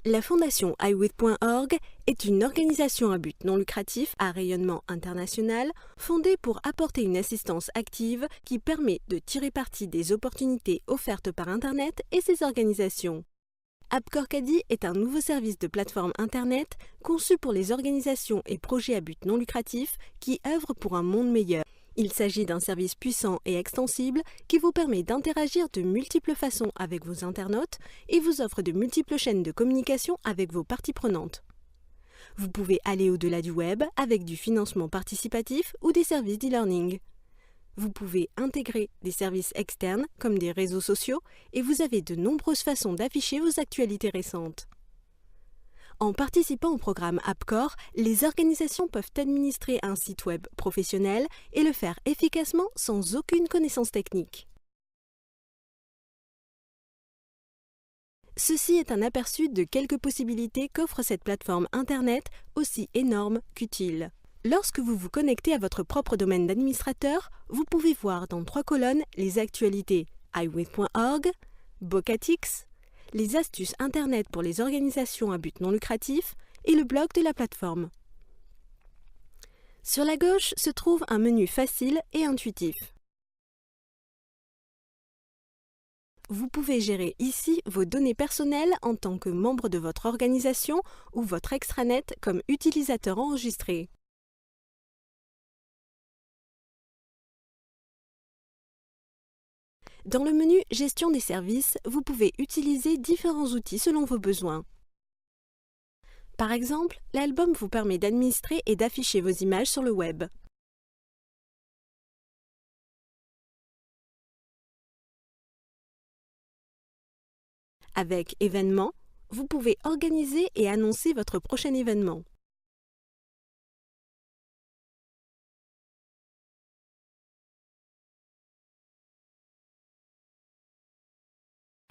La fondation iWith.org est une organisation à but non lucratif à rayonnement international fondée pour apporter une assistance active qui permet de tirer parti des opportunités offertes par Internet et ses organisations. AppCore Caddy est un nouveau service de plateforme Internet conçu pour les organisations et projets à but non lucratif qui œuvrent pour un monde meilleur. Il s'agit d'un service puissant et extensible qui vous permet d'interagir de multiples façons avec vos internautes et vous offre de multiples chaînes de communication avec vos parties prenantes. Vous pouvez aller au-delà du web avec du financement participatif ou des services d'e-learning. Vous pouvez intégrer des services externes comme des réseaux sociaux et vous avez de nombreuses façons d'afficher vos actualités récentes. En participant au programme AppCore, les organisations peuvent administrer un site web professionnel et le faire efficacement sans aucune connaissance technique. Ceci est un aperçu de quelques possibilités qu'offre cette plateforme Internet aussi énorme qu'utile. Lorsque vous vous connectez à votre propre domaine d'administrateur, vous pouvez voir dans 3 colonnes les actualités iWith.org, Bocatix, les astuces Internet pour les organisations à but non lucratif et le blog de la plateforme. Sur la gauche se trouve un menu facile et intuitif. Vous pouvez gérer ici vos données personnelles en tant que membre de votre organisation ou votre extranet comme utilisateur enregistré. Dans le menu « Gestion des services », vous pouvez utiliser différents outils selon vos besoins. Par exemple, l'album vous permet d'administrer et d'afficher vos images sur le web. Avec « Événements », vous pouvez organiser et annoncer votre prochain événement.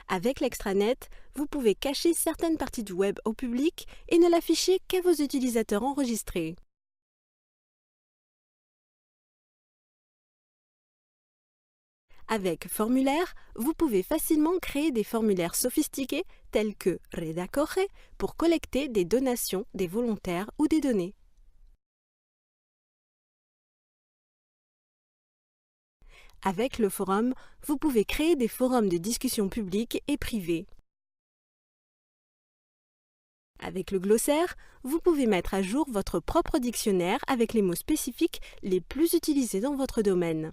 Avec l'extranet, vous pouvez cacher certaines parties du web au public et ne l'afficher qu'à vos utilisateurs enregistrés. Avec Formulaire, vous pouvez facilement créer des formulaires sophistiqués tels que Redacorre pour collecter des donations des volontaires ou des données. Avec le forum, vous pouvez créer des forums de discussion publics et privés. Avec le glossaire, vous pouvez mettre à jour votre propre dictionnaire avec les mots spécifiques les plus utilisés dans votre domaine.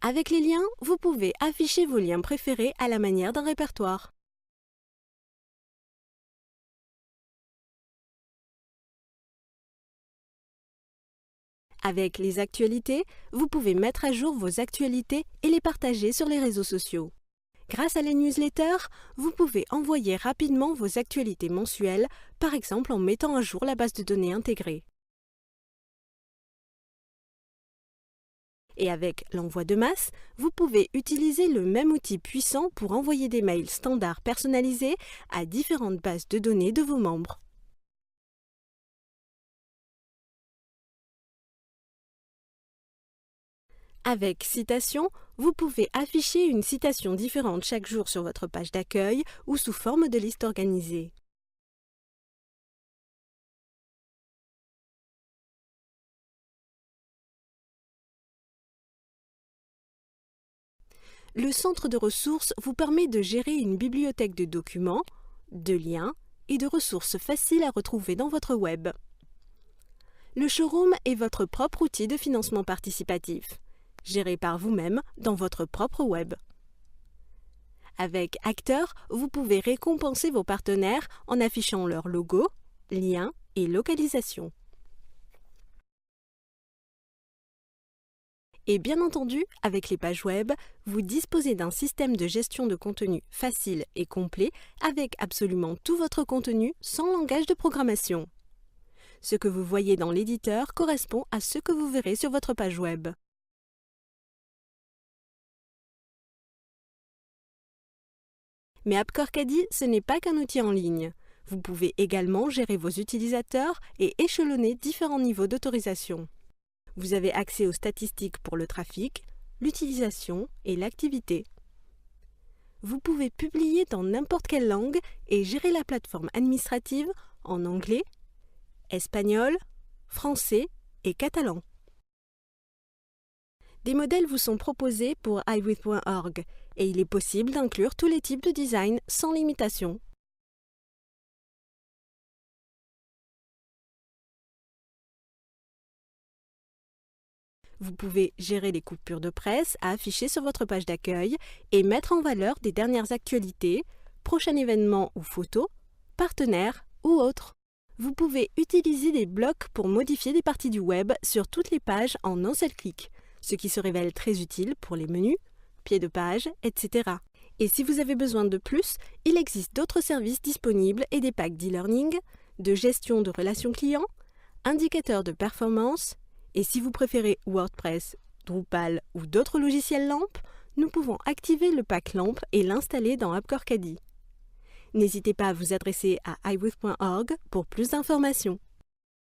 Avec les liens, vous pouvez afficher vos liens préférés à la manière d'un répertoire. Avec les actualités, vous pouvez mettre à jour vos actualités et les partager sur les réseaux sociaux. Grâce à les newsletters, vous pouvez envoyer rapidement vos actualités mensuelles, par exemple en mettant à jour la base de données intégrée. Et avec l'envoi de masse, vous pouvez utiliser le même outil puissant pour envoyer des mails standards personnalisés à différentes bases de données de vos membres. Avec Citation, vous pouvez afficher une citation différente chaque jour sur votre page d'accueil ou sous forme de liste organisée. Le centre de ressources vous permet de gérer une bibliothèque de documents, de liens et de ressources faciles à retrouver dans votre web. Le showroom est votre propre outil de financement participatif, géré par vous-même dans votre propre web. Avec Acteur, vous pouvez récompenser vos partenaires en affichant leur logo, liens et localisation. Et bien entendu, avec les pages web, vous disposez d'un système de gestion de contenu facile et complet avec absolument tout votre contenu sans langage de programmation. Ce que vous voyez dans l'éditeur correspond à ce que vous verrez sur votre page web. Mais AppCore Caddy, ce n'est pas qu'un outil en ligne. Vous pouvez également gérer vos utilisateurs et échelonner différents niveaux d'autorisation. Vous avez accès aux statistiques pour le trafic, l'utilisation et l'activité. Vous pouvez publier dans n'importe quelle langue et gérer la plateforme administrative en anglais, espagnol, français et catalan. Des modèles vous sont proposés pour iWith.org et il est possible d'inclure tous les types de design sans limitation. Vous pouvez gérer les coupures de presse à afficher sur votre page d'accueil et mettre en valeur des dernières actualités, prochains événements ou photos, partenaires ou autres. Vous pouvez utiliser des blocs pour modifier des parties du web sur toutes les pages en un seul clic, ce qui se révèle très utile pour les menus, pieds de page, etc. Et si vous avez besoin de plus, il existe d'autres services disponibles et des packs d'e-learning, de gestion de relations clients, indicateurs de performance. Et si vous préférez WordPress, Drupal ou d'autres logiciels LAMP, nous pouvons activer le pack LAMP et l'installer dans AppCore Caddy. N'hésitez pas à vous adresser à iWith.org pour plus d'informations.